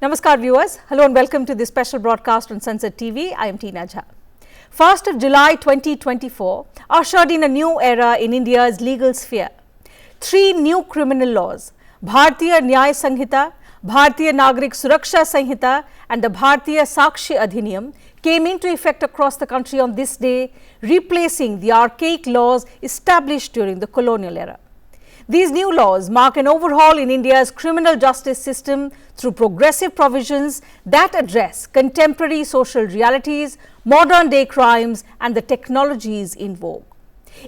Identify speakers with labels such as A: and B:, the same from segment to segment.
A: Namaskar viewers, hello and welcome to this special broadcast on Sunset TV. I am Tina Jha. 1st of July 2024 ushered in a new era in India's legal sphere. 3 new criminal laws, Bharatiya Nyay Sanhita, Bharatiya Nagrik Suraksha Sanhita and the Bharatiya Sakshi Adhiniyam came into effect across the country on this day, replacing the archaic laws established during the colonial era. These new laws mark an overhaul in India's criminal justice system through progressive provisions that address contemporary social realities, modern-day crimes and the technologies in vogue.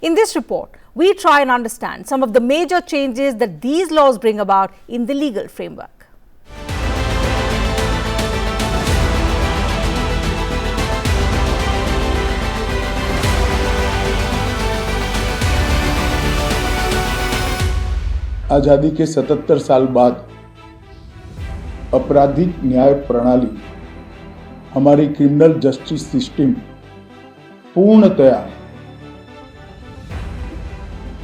A: In this report, we try and understand some of the major changes that these laws bring about in the legal framework.
B: आज़ादी के 77 साल बाद आपराधिक न्याय प्रणाली हमारी criminal justice system पूर्णतया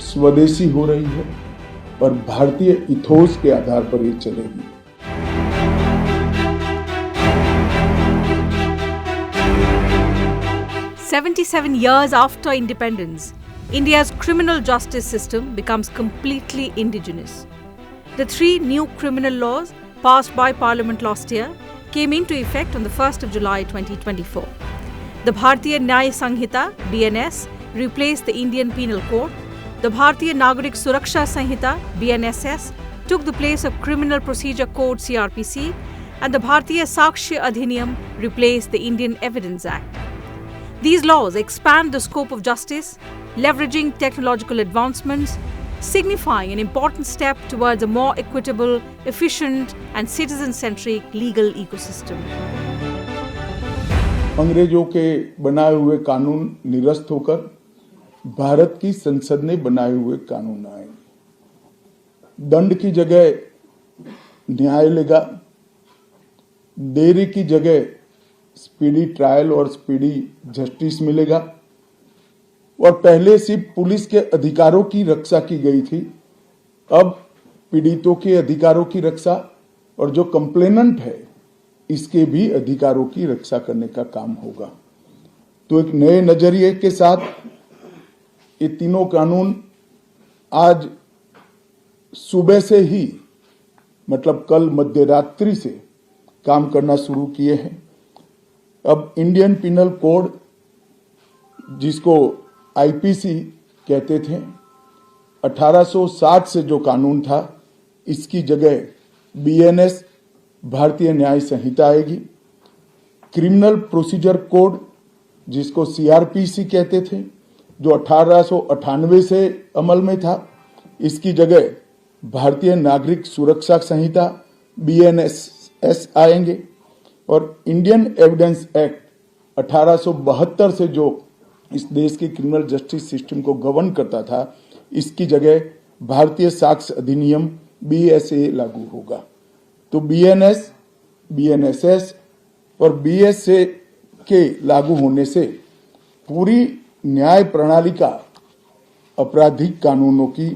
B: स्वदेशी हो रही है और भारतीय इथोस के आधार पर ये चलेगी।
A: "77 years after independence, India's criminal justice system becomes completely indigenous. The 3 new criminal laws passed by Parliament last year came into effect on the 1st of July 2024. The Bharatiya Nyay Sanhita (BNS) replaced the Indian Penal Code. The Bharatiya Nagrik Suraksha Sanhita (BNSS) took the place of Criminal Procedure Code (CRPC), and the Bharatiya Sakshi Adhiniyam replaced the Indian Evidence Act. These laws expand the scope of justice, leveraging technological advancements, signifying an important step towards a more equitable, efficient and citizen-centric legal ecosystem.
B: अंग्रेजों के बनाए हुए कानून निरस्त होकर भारत की संसद ने बनाए हुए कानून आए। दंड की जगह न्याय लेगा, देरी की जगह स्पीडी ट्रायल और स्पीडी जस्टिस मिलेगा। और पहले सिर्फ पुलिस के अधिकारों की रक्षा की गई थी, अब पीड़ितों के अधिकारों की रक्षा और जो कंप्लेनेंट है इसके भी अधिकारों की रक्षा करने का काम होगा। तो एक नए नजरिए के साथ ये तीनों कानून आज सुबह से ही मतलब कल मध्य रात्रि से काम करना शुरू किए हैं। अब इंडियन पिनल कोड, जिसको आईपीसी कहते थे, 1860 से जो कानून था, इसकी जगह बीएनएस भारतीय न्याय संहिता आएगी। क्रिमिनल प्रोसीजर कोड, जिसको सीआरपीसी कहते थे, जो 1898 से अमल में था, इसकी जगह भारतीय नागरिक सुरक्षा संहिता बीएनएसएस आएंगे। और इंडियन एविडेंस एक्ट 1872 से जो इस देश के क्रिमिनल जस्टिस सिस्टम को गवर्न करता था, इसकी जगह भारतीय साक्ष्य अधिनियम बीएसए लागू होगा। तो बीएनएस, बीएनएसएस और बीएसए के लागू होने से पूरी न्याय प्रणाली का आपराधिक कानूनों की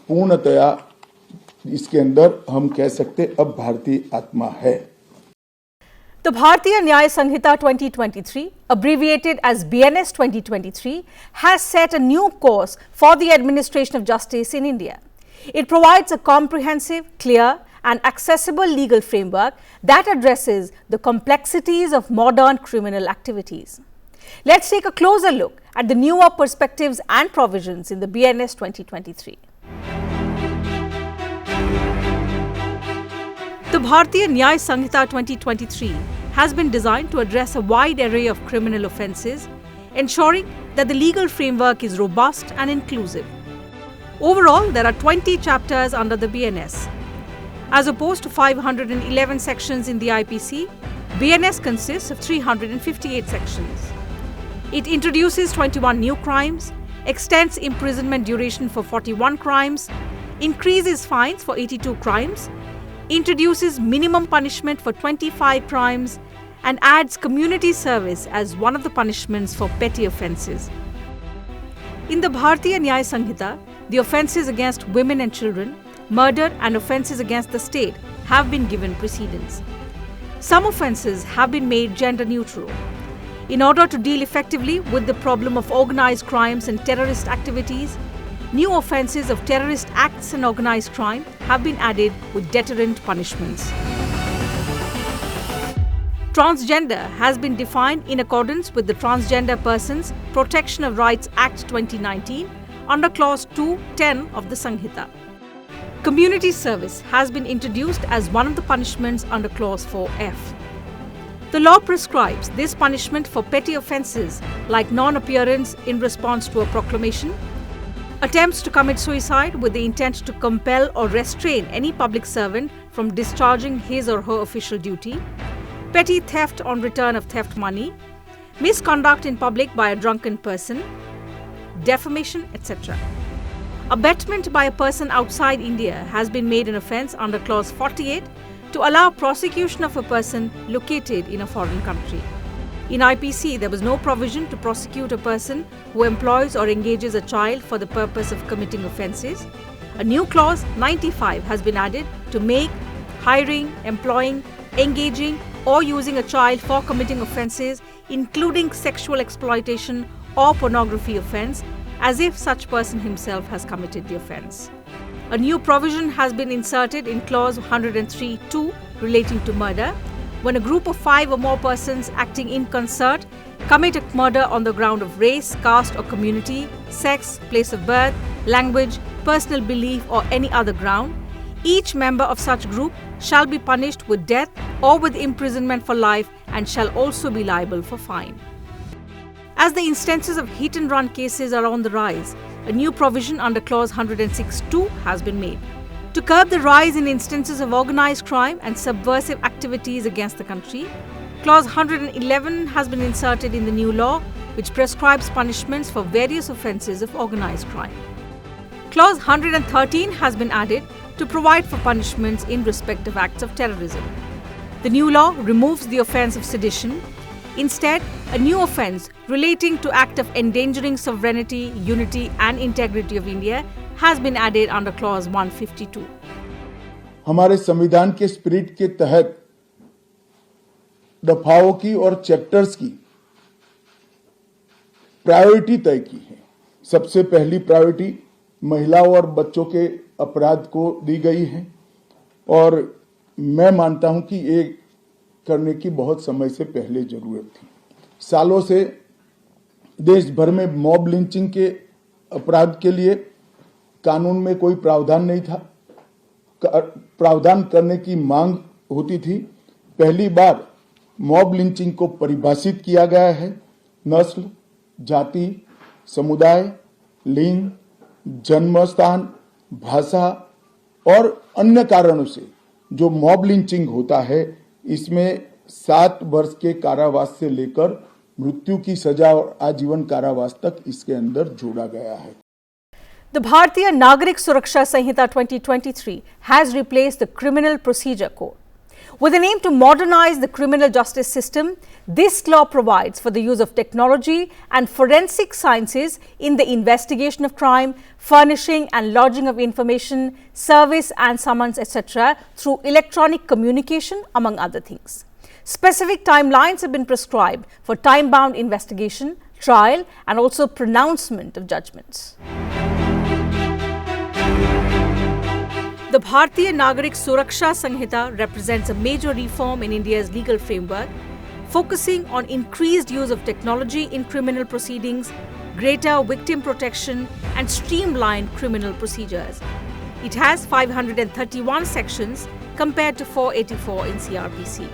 B: पूर्णतया इसके अंदर हम कह सकते अब भारतीय आत्मा है।
A: The Bharatiya Nyay Sanhita 2023, abbreviated as BNS 2023, has set a new course for the administration of justice in India. It provides a comprehensive, clear and accessible legal framework that addresses the complexities of modern criminal activities. Let's take a closer look at the newer perspectives and provisions in the BNS 2023. The Bharatiya Nyay Sanhita 2023 has been designed to address a wide array of criminal offences, ensuring that the legal framework is robust and inclusive. Overall, there are 20 chapters under the BNS. As opposed to 511 sections in the IPC, BNS consists of 358 sections. It introduces 21 new crimes, extends imprisonment duration for 41 crimes, increases fines for 82 crimes, introduces minimum punishment for 25 crimes and adds community service as one of the punishments for petty offences. In the Bharatiya Nyay Sanhita, the offences against women and children, murder and offences against the state have been given precedence. Some offences have been made gender neutral. In order to deal effectively with the problem of organised crimes and terrorist activities, new offences of terrorist acts and organised crime have been added with deterrent punishments. Transgender has been defined in accordance with the Transgender Persons Protection of Rights Act 2019 under Clause 210 of the Sanhita. Community service has been introduced as one of the punishments under Clause 4F. The law prescribes this punishment for petty offences like non-appearance in response to a proclamation, attempts to commit suicide with the intent to compel or restrain any public servant from discharging his or her official duty, petty theft on return of theft money, misconduct in public by a drunken person, defamation, etc. Abetment by a person outside India has been made an offence under Clause 48 to allow prosecution of a person located in a foreign country. In IPC, there was no provision to prosecute a person who employs or engages a child for the purpose of committing offences. A new clause, 95, has been added to make hiring, employing, engaging or using a child for committing offences, including sexual exploitation or pornography offence, as if such person himself has committed the offence. A new provision has been inserted in Clause 103(2) relating to murder, when a group of 5 or more persons acting in concert commit a murder on the ground of race, caste or community, sex, place of birth, language, personal belief or any other ground, each member of such group shall be punished with death or with imprisonment for life and shall also be liable for fine. As the instances of hit-and-run cases are on the rise, a new provision under Clause 106(2) has been made. To curb the rise in instances of organised crime and subversive activities against the country, Clause 111 has been inserted in the new law, which prescribes punishments for various offences of organised crime. Clause 113 has been added to provide for punishments in respect of acts of terrorism. The new law removes the offence of sedition. Instead, a new offence relating to act of endangering sovereignty, unity and integrity of India has been added under Clause 152.
B: हमारे संविधान के spirit के तहत दफाओं की और chapters की priority तय की है। सबसे पहली प्रायोरिटी महिलाओं और बच्चों के अपराध को दी गई है और मैं मानता हूं कि ये करने की बहुत समय से पहले जरूरत थी। सालों से देश भर में मॉब लिंचिंग के अपराध के लिए कानून में कोई प्रावधान नहीं था। प्रावधान करने की मांग होती थी। पहली बार मॉब लिंचिंग को परिभाषित किया गया है। नस्ल, जाति, समुदाय, लिंग, जन्म स्थान, भाषा और अन्य कारणों से जो मॉब लिंचिंग होता है, इसमें 7 वर्ष के कारावास से लेकर मृत्यु की सजा और आजीवन कारावास तक इसके अंदर जोड़ा गया है।
A: The Bharatiya Nagarik Suraksha Sanhita 2023 has replaced the Criminal Procedure Code. With an aim to modernize the criminal justice system, this law provides for the use of technology and forensic sciences in the investigation of crime, furnishing and lodging of information, service and summons, etc. through electronic communication, among other things. Specific timelines have been prescribed for time-bound investigation, trial and also pronouncement of judgments. The Bharatiya Nagarik Suraksha Sanhita represents a major reform in India's legal framework, focusing on increased use of technology in criminal proceedings, greater victim protection and streamlined criminal procedures. It has 531 sections compared to 484 in CRPC.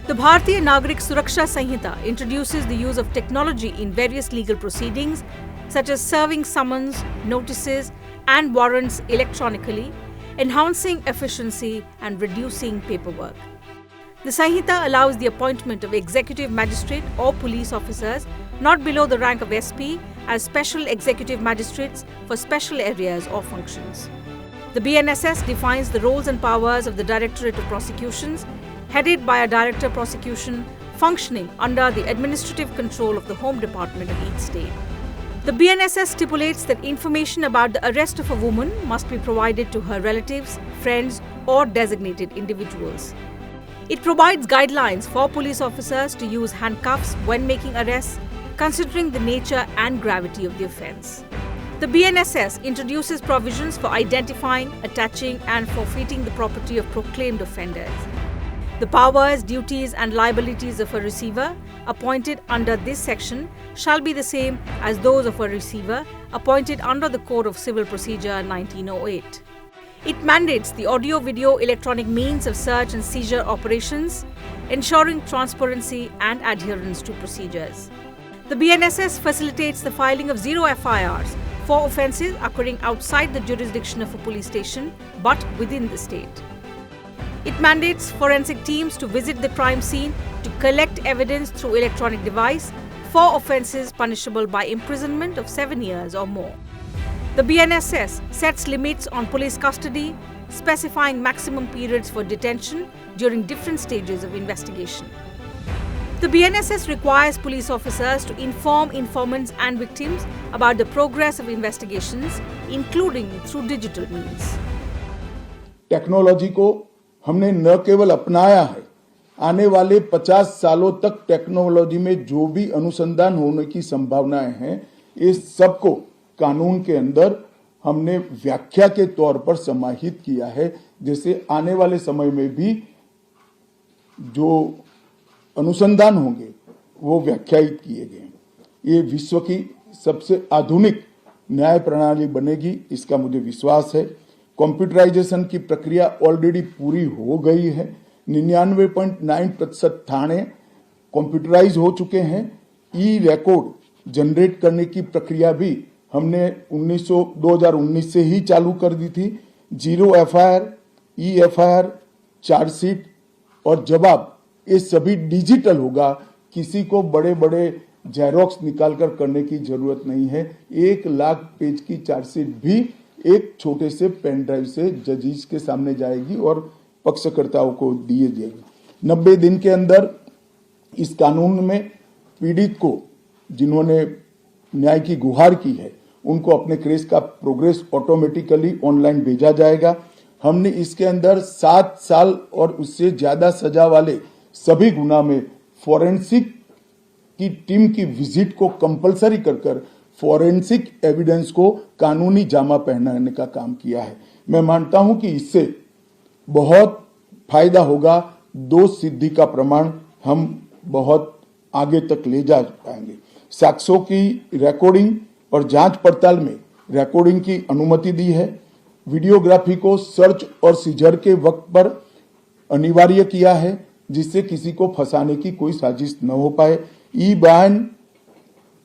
A: The Bharatiya Nagarik Suraksha Sanhita introduces the use of technology in various legal proceedings, such as serving summons, notices and warrants electronically, enhancing efficiency and reducing paperwork. The Sanhita allows the appointment of executive magistrate or police officers not below the rank of SP as special executive magistrates for special areas or functions. The BNSS defines the roles and powers of the Directorate of Prosecutions, headed by a Director of Prosecution functioning under the administrative control of the Home Department of each state. The BNSS stipulates that information about the arrest of a woman must be provided to her relatives, friends or designated individuals. It provides guidelines for police officers to use handcuffs when making arrests, considering the nature and gravity of the offence. The BNSS introduces provisions for identifying, attaching and forfeiting the property of proclaimed offenders. The powers, duties and liabilities of a receiver appointed under this section shall be the same as those of a receiver appointed under the Code of Civil Procedure 1908. It mandates the audio-video electronic means of search and seizure operations, ensuring transparency and adherence to procedures. The BNSS facilitates the filing of 0 FIRs for offences occurring outside the jurisdiction of a police station but within the state. It mandates forensic teams to visit the crime scene to collect evidence through electronic device for offences punishable by imprisonment of 7 years or more. The BNSS sets limits on police custody, specifying maximum periods for detention during different stages of investigation. The BNSS requires police officers to inform informants and victims about the progress of investigations, including through digital means.
B: Technology को हमने न केवल अपनाया है, आने वाले 50 सालों तक टेक्नोलॉजी में जो भी अनुसंधान होने की संभावनाएं हैं, इस सबको कानून के अंदर हमने व्याख्या के तौर पर समाहित किया है, जैसे आने वाले समय में भी जो अनुसंधान होंगे वो व्याख्यायित किए गए। ये विश्व की सबसे आधुनिक न्याय प्रणाली बनेगी, इसका मुझे विश्वास है। कंप्यूटराइजेशन की प्रक्रिया ऑलरेडी पूरी हो गई है। 99.9% थाने कंप्यूटराइज हो चुके हैं। ई रिकॉर्ड जनरेट करने की प्रक्रिया भी हमने 2019 से ही चालू कर दी थी। 0 FIR, ई FIR, चार्जशीट और जवाब ये सभी डिजिटल होगा। किसी को बड़े बड़े जेरोक्स निकालकर करने की जरूरत नहीं है। 1 लाख पेज की चार्जशीट भी एक छोटे से पेन ड्राइव से जजेस के सामने जाएगी और पक्षकर्ताओं को दिए जाएगी। 90 दिन के अंदर इस कानून में पीड़ित को जिन्होंने न्याय की गुहार की है उनको अपने केस का प्रोग्रेस ऑटोमेटिकली ऑनलाइन भेजा जाएगा। हमने इसके अंदर 7 साल और उससे ज्यादा सजा वाले सभी गुना में फॉरेंसिक की टीम की विजिट को कंपलसरी कर फॉरेंसिक एविडेंस को कानूनी जामा पहनाने का काम किया है। मैं मानता हूं कि इससे बहुत फायदा होगा। दोष सिद्धि का प्रमाण हम बहुत आगे तक ले जा पाएंगे। साक्ष्यों की रिकॉर्डिंग और जांच पड़ताल में रिकॉर्डिंग की अनुमति दी है। वीडियोग्राफी को सर्च और सीजर के वक्त पर अनिवार्य किया है, जिससे किसी को फंसाने की कोई साजिश न हो पाए। ई बयान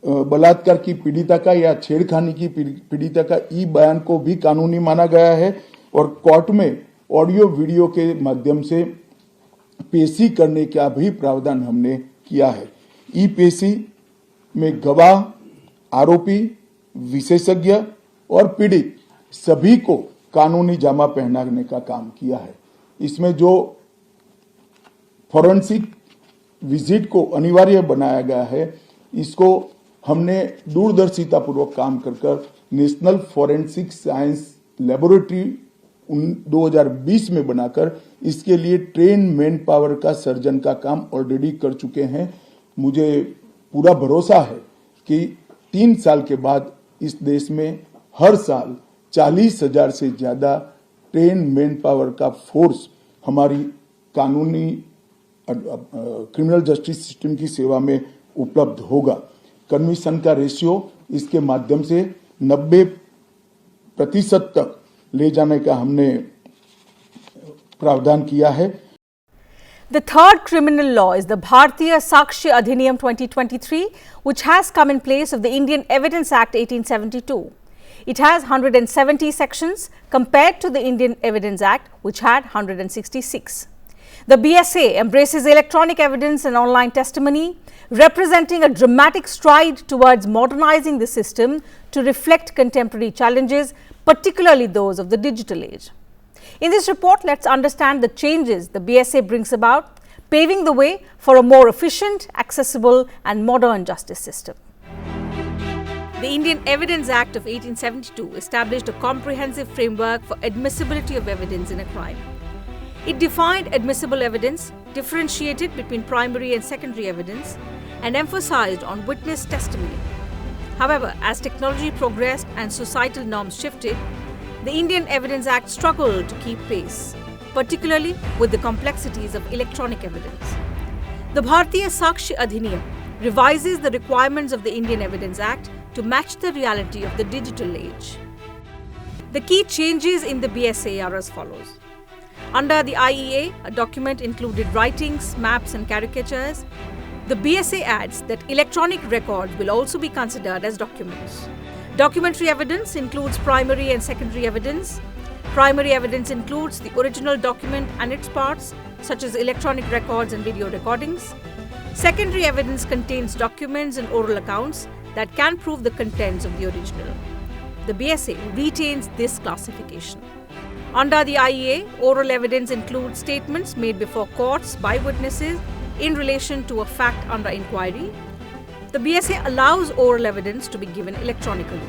B: बलात्कार की पीड़िता का या छेड़खानी की पीड़िता का ई बयान को भी कानूनी माना गया है और कोर्ट में ऑडियो वीडियो के माध्यम से पेशी करने का भी प्रावधान हमने किया है। ई पेशी में गवाह, आरोपी, विशेषज्ञ और पीड़ित सभी को कानूनी जामा पहनाने का काम किया है। इसमें जो फॉरेंसिक विजिट को अनिवार्य बनाया गया है, इसको हमने दूरदर्शिता पूर्वक काम कर नेशनल फॉरेंसिक साइंस लेबोरेटरी 2020 में बनाकर इसके लिए ट्रेन मैन पावर का सर्जन का काम ऑलरेडी कर चुके हैं। मुझे पूरा भरोसा है कि 3 साल के बाद इस देश में हर साल 40,000 से ज्यादा ट्रेन मैन पावर का फोर्स हमारी कानूनी क्रिमिनल जस्टिस सिस्टम की सेवा में उपलब्ध होगा। कन्विक्शन का रेशियो इसके माध्यम से 90% तक ले जाने का हमने प्रावधान किया है।
A: The third criminal law is the Bharatiya Sakshi Adhiniyam 2023, which has come in place of the Indian Evidence Act 1872. It has 170 sections compared to the Indian Evidence Act, which had 166. The BSA embraces electronic evidence and online testimony, representing a dramatic stride towards modernizing the system to reflect contemporary challenges, particularly those of the digital age. In this report, let's understand the changes the BSA brings about, paving the way for a more efficient, accessible and modern justice system. The Indian Evidence Act of 1872 established a comprehensive framework for admissibility of evidence in a crime. It defined admissible evidence, differentiated between primary and secondary evidence, and emphasized on witness testimony. However, as technology progressed and societal norms shifted, the Indian Evidence Act struggled to keep pace, particularly with the complexities of electronic evidence. The Bharatiya Sakshi Adhiniyam revises the requirements of the Indian Evidence Act to match the reality of the digital age. The key changes in the BSA are as follows. Under the IEA, a document included writings, maps, and caricatures. The BSA adds that electronic records will also be considered as documents. Documentary evidence includes primary and secondary evidence. Primary evidence includes the original document and its parts, such as electronic records and video recordings. Secondary evidence contains documents and oral accounts that can prove the contents of the original. The BSA retains this classification. Under the IEA, oral evidence includes statements made before courts by witnesses in relation to a fact under inquiry. The BSA allows oral evidence to be given electronically.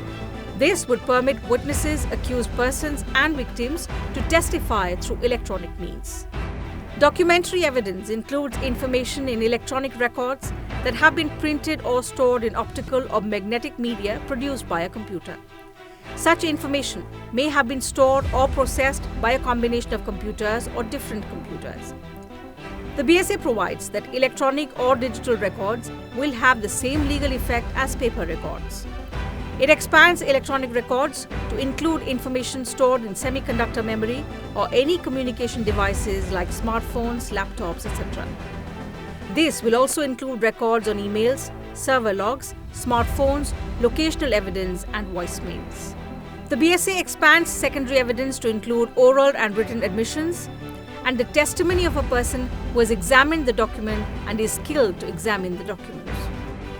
A: This would permit witnesses, accused persons, and victims to testify through electronic means. Documentary evidence includes information in electronic records that have been printed or stored in optical or magnetic media produced by a computer. Such information may have been stored or processed by a combination of computers or different computers. The BSA provides that electronic or digital records will have the same legal effect as paper records. It expands electronic records to include information stored in semiconductor memory or any communication devices like smartphones, laptops, etc. This will also include records on emails, server logs, smartphones, locational evidence, and voicemails. The BSA expands secondary evidence to include oral and written admissions and the testimony of a person who has examined the document and is skilled to examine the documents.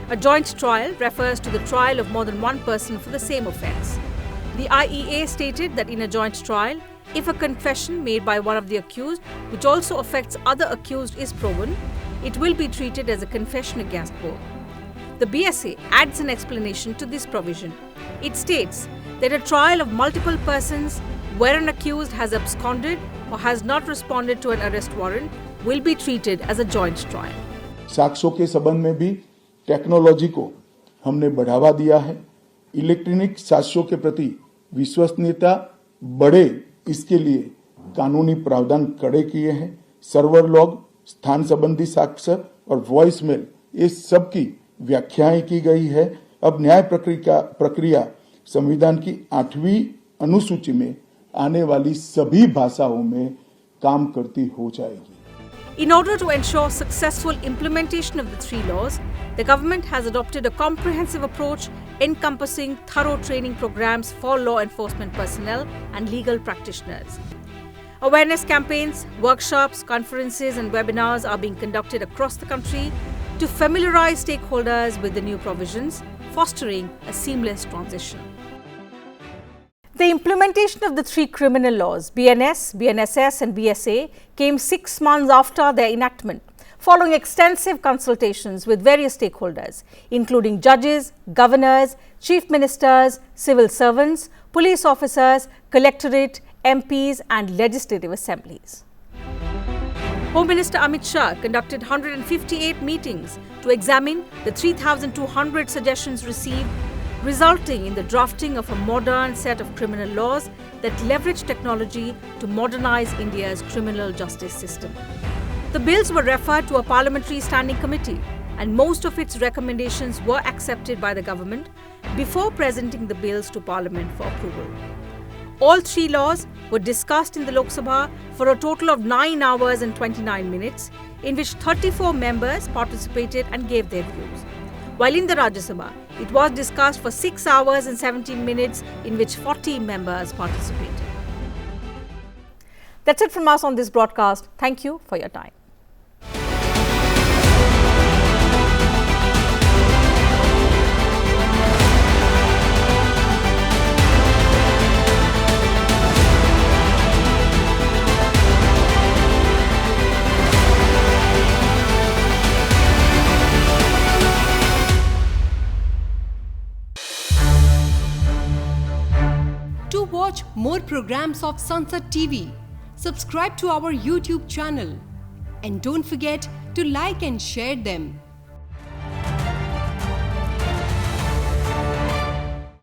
A: A joint trial refers to the trial of more than one person for the same offence. The IEA stated that in a joint trial, if a confession made by one of the accused, which also affects other accused, is proven, it will be treated as a confession against both. The BSA adds an explanation to this provision. It states that a trial of multiple persons where an accused has absconded or has not responded to an arrest warrant will be treated as a joint trial.
B: साक्ष्यों के संबंध में भी technology को हमने बढ़ावा दिया है। इलेक्ट्रॉनिक साक्ष्यों के प्रति विश्वसनीयता बढ़े, इसके लिए कानूनी प्रावधान कड़े किए हैं। सर्वर लॉग, स्थान संबंधी साक्ष्य और वॉइस मेल, ये सब की व्याख्याएं की गई है। अब न्याय प्रक्रिया संविधान की 8वीं अनुसूची में आने वाली सभी भाषाओं में काम करती हो जाएगी।
A: In order to ensure successful implementation of the three laws, the government has adopted a comprehensive approach encompassing thorough training programs for law enforcement personnel and legal practitioners. Awareness campaigns, workshops, conferences, and webinars are being conducted across the country to familiarize stakeholders with the new provisions, fostering a seamless transition. The implementation of the three criminal laws, BNS, BNSS, and BSA, came 6 months after their enactment, following extensive consultations with various stakeholders, including judges, governors, chief ministers, civil servants, police officers, collectorate, MPs, and legislative assemblies. Home Minister Amit Shah conducted 158 meetings to examine the 3,200 suggestions received, resulting in the drafting of a modern set of criminal laws that leverage technology to modernize India's criminal justice system. The bills were referred to a parliamentary standing committee, and most of its recommendations were accepted by the government before presenting the bills to Parliament for approval. All three laws were discussed in the Lok Sabha for a total of 9 hours and 29 minutes, in which 34 members participated and gave their views. While in the Rajya Sabha, it was discussed for 6 hours and 17 minutes, in which 40 members participated. That's it from us on this broadcast. Thank you for your time.
C: To watch more programs of Sansad TV, subscribe to our YouTube channel and don't forget to like and share them.